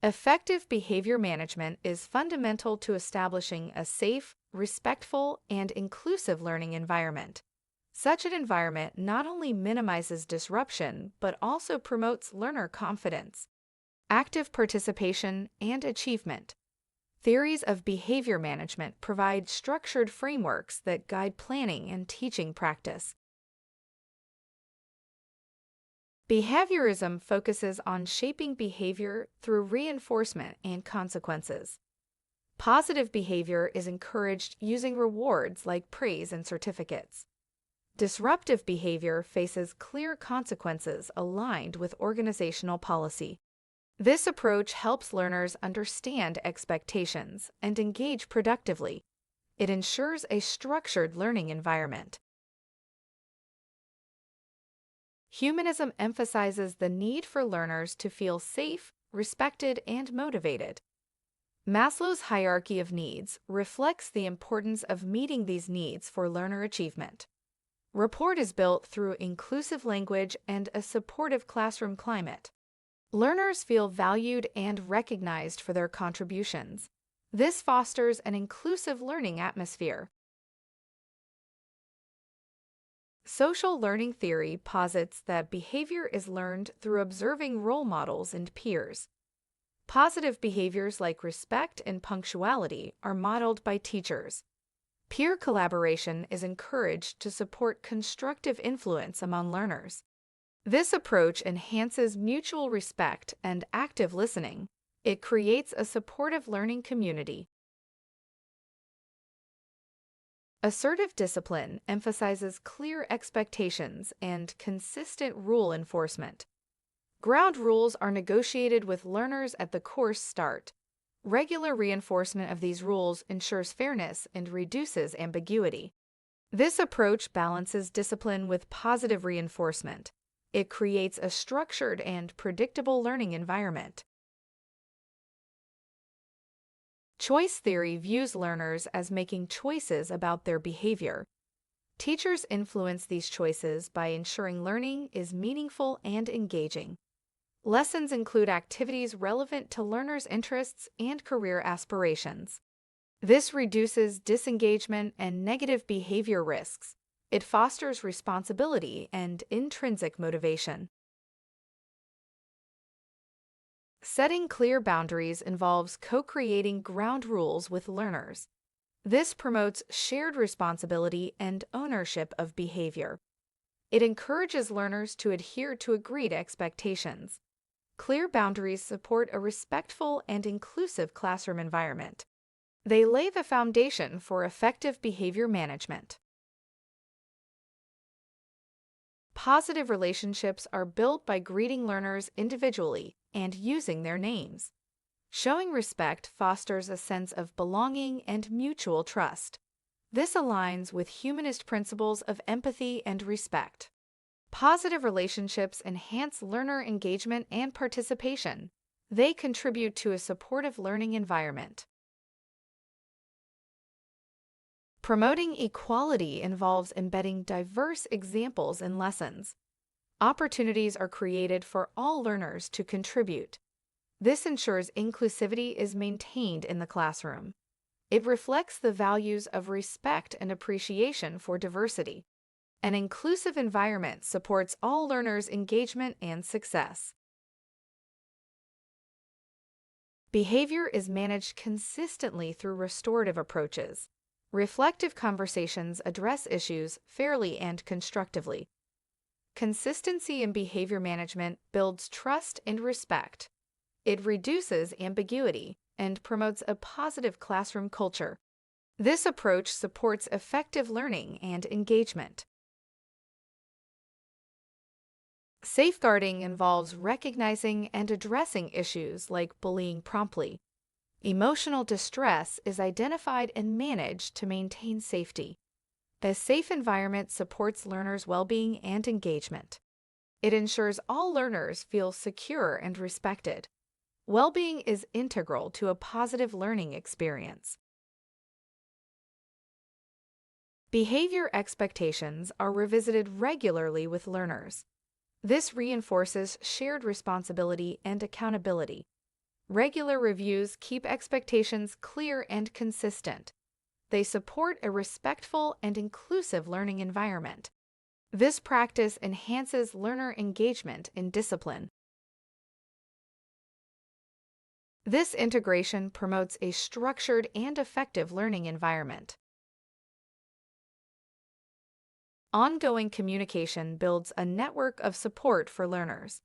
Effective behavior management is fundamental to establishing a safe, respectful, and inclusive learning environment. Such an environment not only minimizes disruption, but also promotes learner confidence, active participation, and achievement. Theories of behavior management provide structured frameworks that guide planning and teaching practice. Behaviorism focuses on shaping behavior through reinforcement and consequences. Positive behavior is encouraged using rewards like praise and certificates. Disruptive behavior faces clear consequences aligned with organizational policy. This approach helps learners understand expectations and engage productively. It ensures a structured learning environment. Humanism emphasizes the need for learners to feel safe, respected, and motivated. Maslow's hierarchy of needs reflects the importance of meeting these needs for learner achievement. Rapport is built through inclusive language and a supportive classroom climate. Learners feel valued and recognized for their contributions. This fosters an inclusive learning atmosphere. Social learning theory posits that behavior is learned through observing role models and peers. Positive behaviors like respect and punctuality are modeled by teachers. Peer collaboration is encouraged to support constructive influence among learners. This approach enhances mutual respect and active listening. It creates a supportive learning community. Assertive discipline emphasizes clear expectations and consistent rule enforcement. Ground rules are negotiated with learners at the course start. Regular reinforcement of these rules ensures fairness and reduces ambiguity. This approach balances discipline with positive reinforcement. It creates a structured and predictable learning environment. Choice theory views learners as making choices about their behavior. Teachers influence these choices by ensuring learning is meaningful and engaging. Lessons include activities relevant to learners' interests and career aspirations. This reduces disengagement and negative behavior risks. It fosters responsibility and intrinsic motivation. Setting clear boundaries involves co-creating ground rules with learners. This promotes shared responsibility and ownership of behavior. It encourages learners to adhere to agreed expectations. Clear boundaries support a respectful and inclusive classroom environment. They lay the foundation for effective behavior management. Positive relationships are built by greeting learners individually and using their names. Showing respect fosters a sense of belonging and mutual trust. This aligns with humanist principles of empathy and respect. Positive relationships enhance learner engagement and participation. They contribute to a supportive learning environment. Promoting equality involves embedding diverse examples in lessons. Opportunities are created for all learners to contribute. This ensures inclusivity is maintained in the classroom. It reflects the values of respect and appreciation for diversity. An inclusive environment supports all learners' engagement and success. Behavior is managed consistently through restorative approaches. Reflective conversations address issues fairly and constructively. Consistency in behavior management builds trust and respect. It reduces ambiguity and promotes a positive classroom culture. This approach supports effective learning and engagement. Safeguarding involves recognizing and addressing issues like bullying promptly. Emotional distress is identified and managed to maintain safety. A safe environment supports learners' well-being and engagement. It ensures all learners feel secure and respected. Well-being is integral to a positive learning experience. Behavior expectations are revisited regularly with learners. This reinforces shared responsibility and accountability. Regular reviews keep expectations clear and consistent. They support a respectful and inclusive learning environment. This practice enhances learner engagement in discipline. This integration promotes a structured and effective learning environment. Ongoing communication builds a network of support for learners.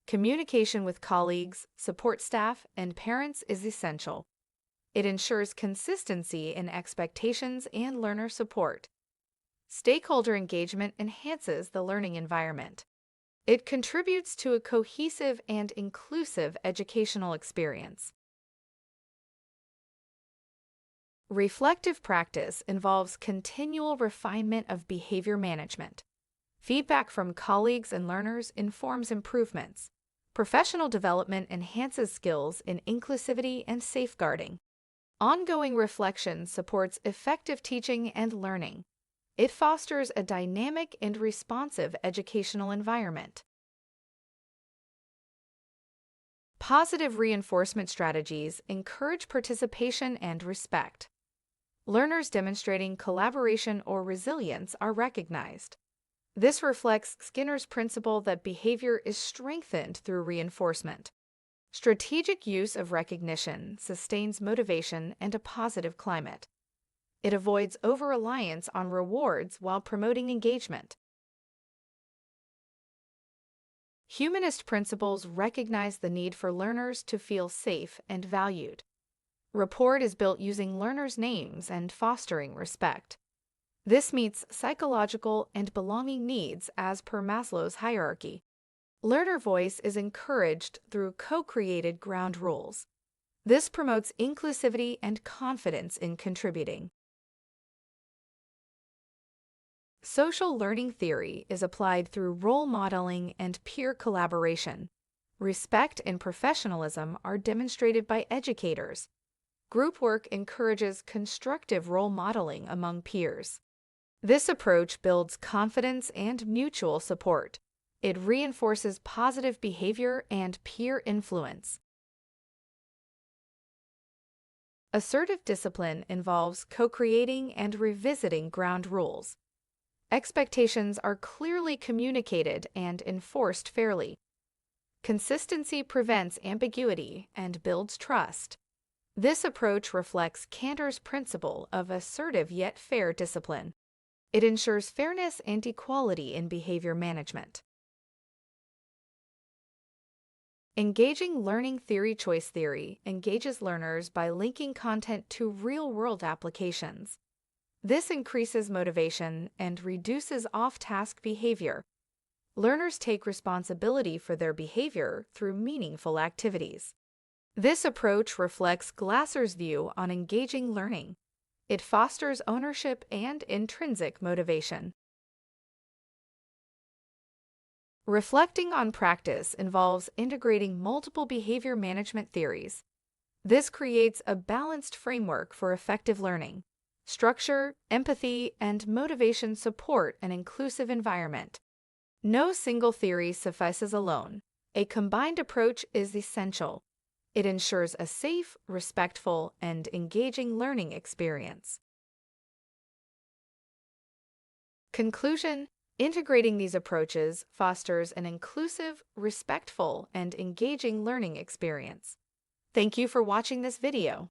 Communication with colleagues, support staff, and parents is essential. It ensures consistency in expectations and learner support. Stakeholder engagement enhances the learning environment. It contributes to a cohesive and inclusive educational experience. Reflective practice involves continual refinement of behavior management. Feedback from colleagues and learners informs improvements. Professional development enhances skills in inclusivity and safeguarding. Ongoing reflection supports effective teaching and learning. It fosters a dynamic and responsive educational environment. Positive reinforcement strategies encourage participation and respect. Learners demonstrating collaboration or resilience are recognized. This reflects Skinner's principle that behavior is strengthened through reinforcement. Strategic use of recognition sustains motivation and a positive climate. It avoids over-reliance on rewards while promoting engagement. Humanist principles recognize the need for learners to feel safe and valued. Rapport is built using learners' names and fostering respect. This meets psychological and belonging needs as per Maslow's hierarchy. Learner voice is encouraged through co-created ground rules. This promotes inclusivity and confidence in contributing. Social learning theory is applied through role modeling and peer collaboration. Respect and professionalism are demonstrated by educators. Group work encourages constructive role modeling among peers. This approach builds confidence and mutual support. It reinforces positive behavior and peer influence. Assertive discipline involves co-creating and revisiting ground rules. Expectations are clearly communicated and enforced fairly. Consistency prevents ambiguity and builds trust. This approach reflects Cantor's principle of assertive yet fair discipline. It ensures fairness and equality in behavior management. Engaging learning theory choice theory engages learners by linking content to real-world applications. This increases motivation and reduces off-task behavior. Learners take responsibility for their behavior through meaningful activities. This approach reflects Glasser's view on engaging learning. It fosters ownership and intrinsic motivation. Reflecting on practice involves integrating multiple behavior management theories. This creates a balanced framework for effective learning. Structure, empathy, and motivation support an inclusive environment. No single theory suffices alone. A combined approach is essential. It ensures a safe, respectful, and engaging learning experience. Conclusion: integrating these approaches fosters an inclusive, respectful, and engaging learning experience. Thank you for watching this video.